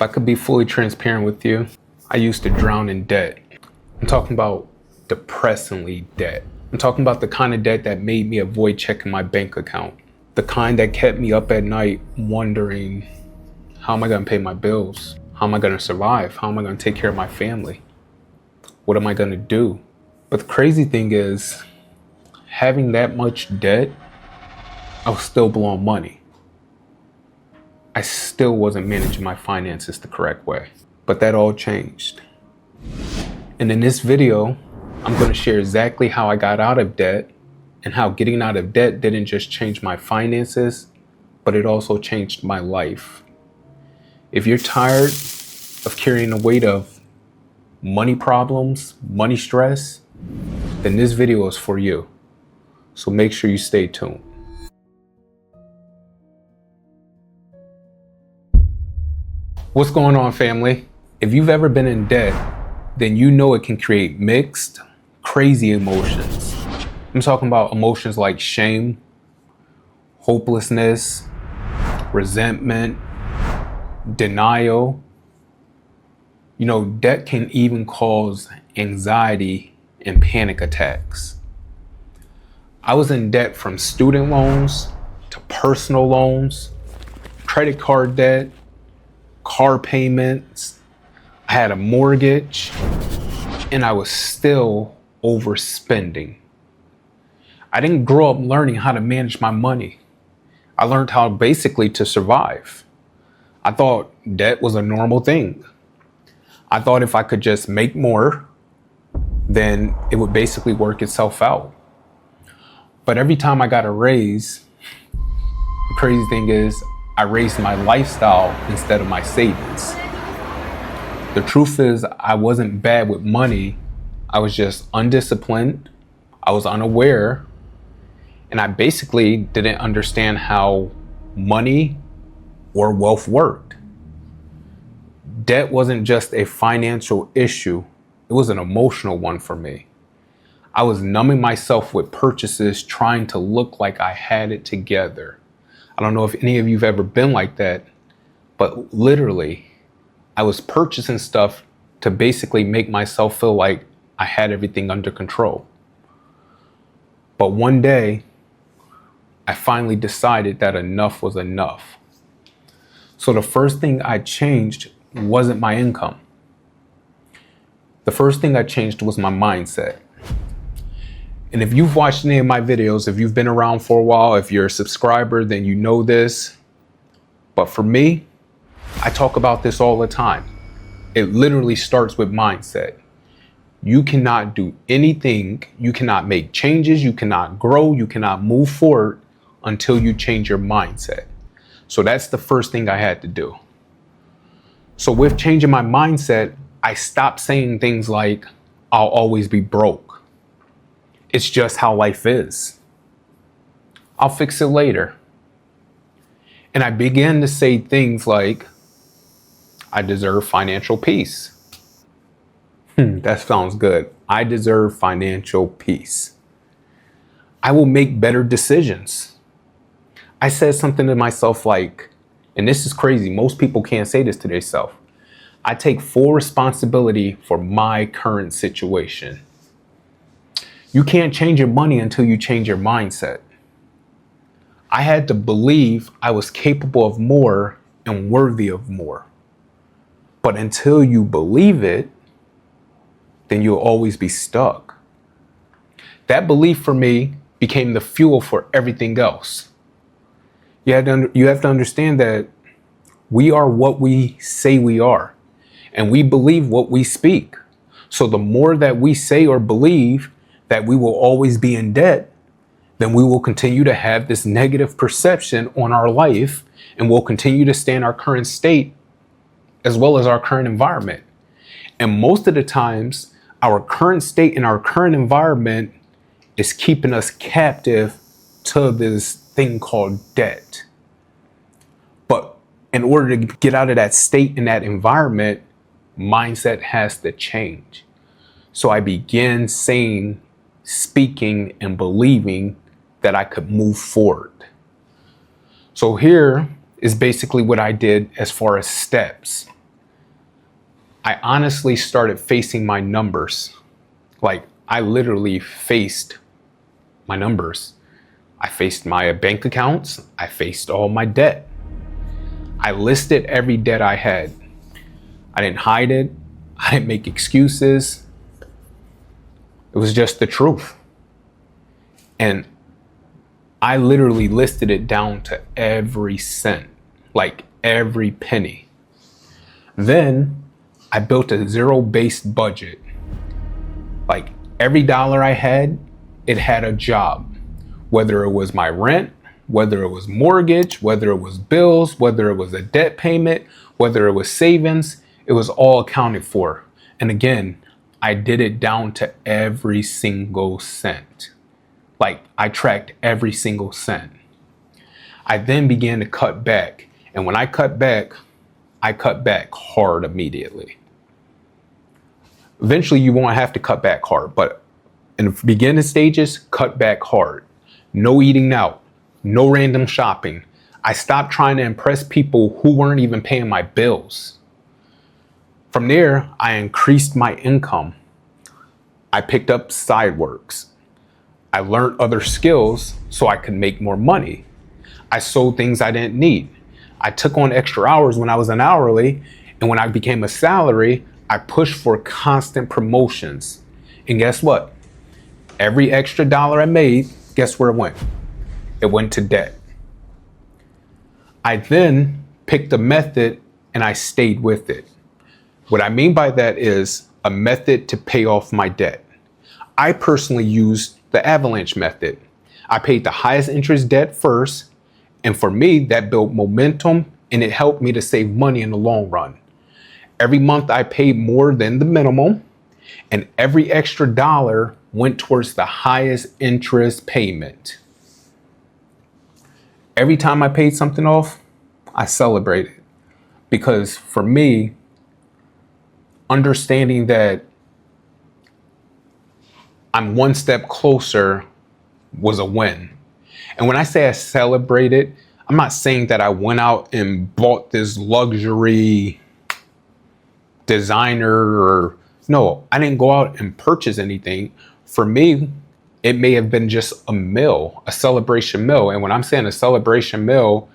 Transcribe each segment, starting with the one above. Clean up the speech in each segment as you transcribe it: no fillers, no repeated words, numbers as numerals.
I could be fully transparent with you, I used to drown in debt. I'm talking about depressingly debt. I'm talking about the kind of debt that made me avoid checking my bank account. The kind that kept me up at night wondering, how am I gonna pay my bills? How am I gonna survive? How am I gonna take care of my family? What am I gonna do? But the crazy thing is, having that much debt, I was still blowing money. I still wasn't managing my finances the correct way. But that all changed. And in this video, I'm going to share exactly how I got out of debt and how getting out of debt didn't just change my finances, but it also changed my life. If you're tired of carrying the weight of money problems, money stress, then this video is for you. So make sure you stay tuned. What's going on, family? If you've ever been in debt, then you know it can create mixed, crazy emotions. I'm talking about emotions like shame, hopelessness, resentment, denial. You know, debt can even cause anxiety and panic attacks. I was in debt from student loans to personal loans, credit card debt, car payments. I had a mortgage, and I was still overspending. I didn't grow up learning how to manage my money. I learned how basically to survive. I thought debt was a normal thing. I thought if I could just make more, then it would basically work itself out. But every time I got a raise, the crazy thing is I raised my lifestyle instead of my savings. The truth is, I wasn't bad with money. I was just undisciplined. I was unaware. And I basically didn't understand how money or wealth worked. Debt wasn't just a financial issue. It was an emotional one for me. I was numbing myself with purchases, trying to look like I had it together. I don't know if any of you have ever been like that, but literally, I was purchasing stuff to basically make myself feel like I had everything under control. But one day, I finally decided that enough was enough. So the first thing I changed wasn't my income. The first thing I changed was my mindset. And if you've watched any of my videos, if you've been around for a while, if you're a subscriber, then you know this. But for me, I talk about this all the time. It literally starts with mindset. You cannot do anything, you cannot make changes, you cannot grow, you cannot move forward until you change your mindset. So that's the first thing I had to do. So with changing my mindset, I stopped saying things like, I'll always be broke. It's just how life is. I'll fix it later. And I began to say things like, I deserve financial peace. That sounds good. I deserve financial peace. I will make better decisions. I said something to myself like, and this is crazy, most people can't say this to themselves. I take full responsibility for my current situation. You can't change your money until you change your mindset. I had to believe I was capable of more and worthy of more. But until you believe it, then you'll always be stuck. That belief for me became the fuel for everything else. You have to understand that we are what we say we are, and we believe what we speak. So the more that we say or believe that we will always be in debt, then we will continue to have this negative perception on our life, and we'll continue to stay in our current state as well as our current environment. And most of the times, our current state and our current environment is keeping us captive to this thing called debt. But in order to get out of that state and that environment, mindset has to change. So I began saying, speaking, and believing that I could move forward. So here is basically what I did as far as steps. I honestly started facing my numbers. Like, I literally faced my numbers. I faced my bank accounts. I faced all my debt. I listed every debt I had. I didn't hide it. I didn't make excuses. It was just the truth. And I literally listed it down to every cent, like every penny. Then I built a zero-based budget. Like, every dollar I had, it had a job. Whether it was my rent, whether it was mortgage, whether it was bills, whether it was a debt payment, whether it was savings, it was all accounted for. And again, I did it down to every single cent. Like, I tracked every single cent. I then began to cut back. And when I cut back hard immediately. Eventually, you won't have to cut back hard, but in the beginning stages, cut back hard. No eating out, no random shopping. I stopped trying to impress people who weren't even paying my bills. From there, I increased my income. I picked up side works. I learned other skills so I could make more money. I sold things I didn't need. I took on extra hours when I was an hourly, and when I became a salary, I pushed for constant promotions. And guess what? Every extra dollar I made, guess where it went? It went to debt. I then picked a method and I stayed with it. What I mean by that is a method to pay off my debt. I personally used the Avalanche method. I paid the highest interest debt first, and for me, that built momentum and it helped me to save money in the long run. Every month I paid more than the minimum, and every extra dollar went towards the highest interest payment. Every time I paid something off, I celebrated. Because for me, understanding that I'm one step closer was a win. And when I say I celebrated, I'm not saying that I went out and bought this luxury designer or no, I didn't go out and purchase anything. For me, it may have been just a meal, a celebration meal. And when I'm saying a celebration meal,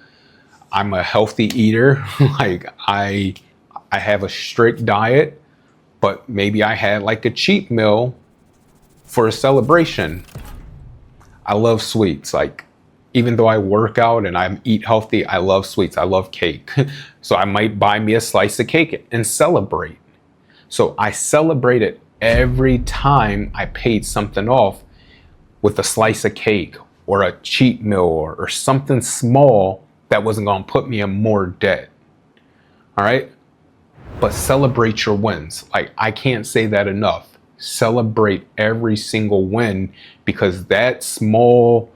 I'm a healthy eater. Like I have a strict diet, but maybe I had like a cheat meal for a celebration. I love sweets. Like, even though I work out and I eat healthy, I love sweets. I love cake. So I might buy me a slice of cake and celebrate. So I celebrated every time I paid something off with a slice of cake or a cheat meal or something small that wasn't going to put me in more debt. All right. But celebrate your wins. Like, I can't say that enough. Celebrate every single win, because that small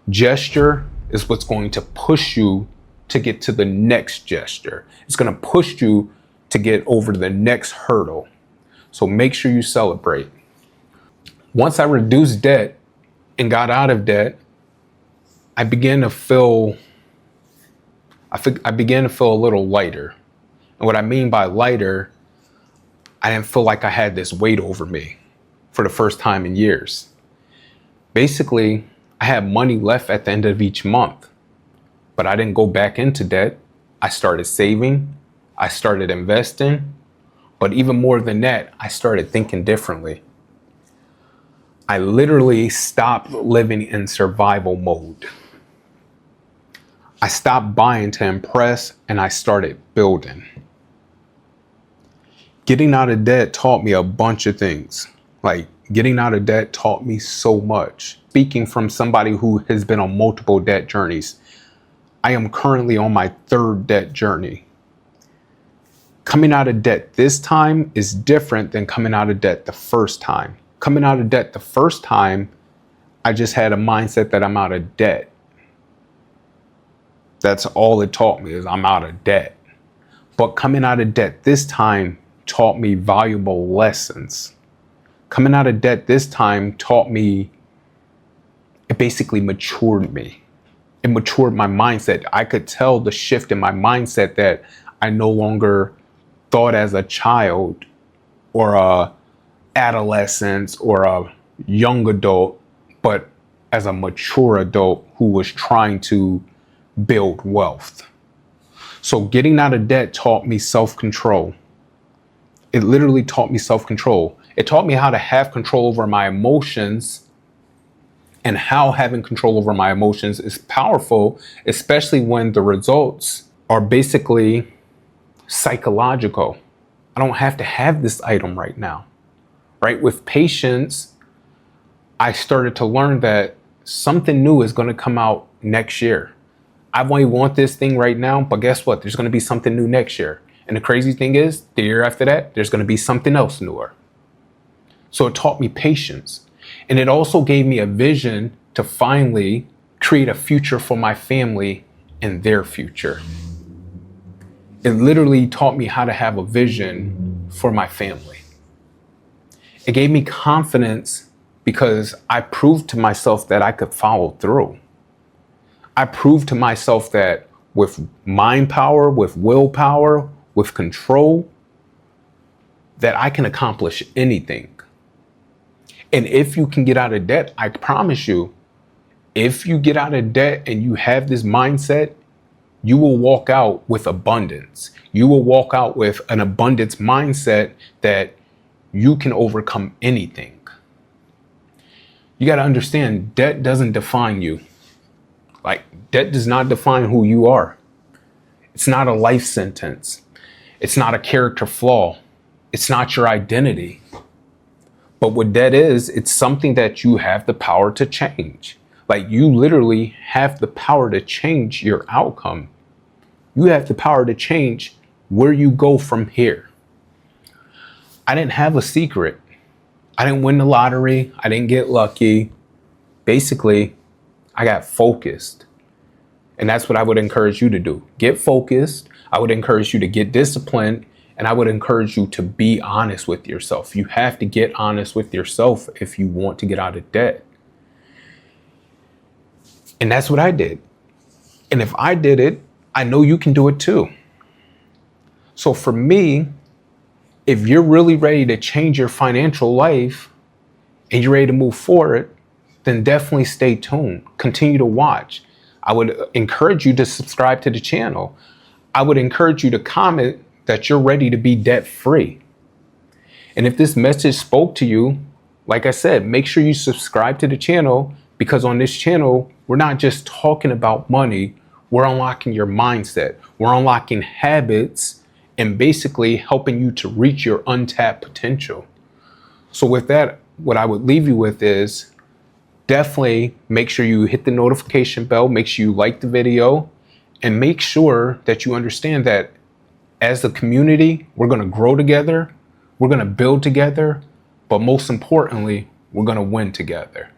gesture is what's going to push you to get to the next gesture. It's going to push you to get over the next hurdle. So make sure you celebrate. Once I reduced debt and got out of debt, I began to feel a little lighter. And what I mean by lighter, I didn't feel like I had this weight over me for the first time in years. Basically, I had money left at the end of each month, but I didn't go back into debt. I started saving, I started investing, but even more than that, I started thinking differently. I literally stopped living in survival mode. I stopped buying to impress and I started building. Getting out of debt taught me a bunch of things. Like, getting out of debt taught me so much. Speaking from somebody who has been on multiple debt journeys, I am currently on my third debt journey. Coming out of debt this time is different than coming out of debt the first time. Coming out of debt the first time, I just had a mindset that I'm out of debt. That's all it taught me, is I'm out of debt. But coming out of debt this time taught me valuable lessons. Coming out of debt this time taught me, it basically matured me. It matured my mindset. I could tell the shift in my mindset that I no longer thought as a child or a adolescent or a young adult, but as a mature adult who was trying to build wealth. So getting out of debt taught me self-control. It literally taught me self-control. It taught me how to have control over my emotions, and how having control over my emotions is powerful, especially when the results are basically psychological. I don't have to have this item right now, right? With patience, I started to learn that something new is going to come out next year. I only want this thing right now, but guess what? There's going to be something new next year. And the crazy thing is, the year after that, there's going to be something else newer. So it taught me patience. And it also gave me a vision to finally create a future for my family and their future. It literally taught me how to have a vision for my family. It gave me confidence because I proved to myself that I could follow through. I proved to myself that with mind power, with willpower, with control, that I can accomplish anything. And if you can get out of debt, I promise you, if you get out of debt and you have this mindset, you will walk out with abundance. You will walk out with an abundance mindset that you can overcome anything. You got to understand, debt doesn't define you. Like, debt does not define who you are. It's not a life sentence. It's not a character flaw. It's not your identity. But what debt is, it's something that you have the power to change. Like, you literally have the power to change your outcome. You have the power to change where you go from here. I didn't have a secret. I didn't win the lottery. I didn't get lucky. Basically, I got focused. And that's what I would encourage you to do. Get focused. I would encourage you to get disciplined. And I would encourage you to be honest with yourself. You have to get honest with yourself if you want to get out of debt. And that's what I did. And if I did it, I know you can do it too. So for me, if you're really ready to change your financial life and you're ready to move forward, then definitely stay tuned. Continue to watch. I would encourage you to subscribe to the channel. I would encourage you to comment that you're ready to be debt free. And if this message spoke to you, like I said, make sure you subscribe to the channel, because on this channel, we're not just talking about money, we're unlocking your mindset. We're unlocking habits and basically helping you to reach your untapped potential. So with that, what I would leave you with is definitely make sure you hit the notification bell, make sure you like the video, and make sure that you understand that as a community, we're going to grow together, we're going to build together, but most importantly, we're going to win together.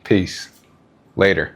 Peace. Later.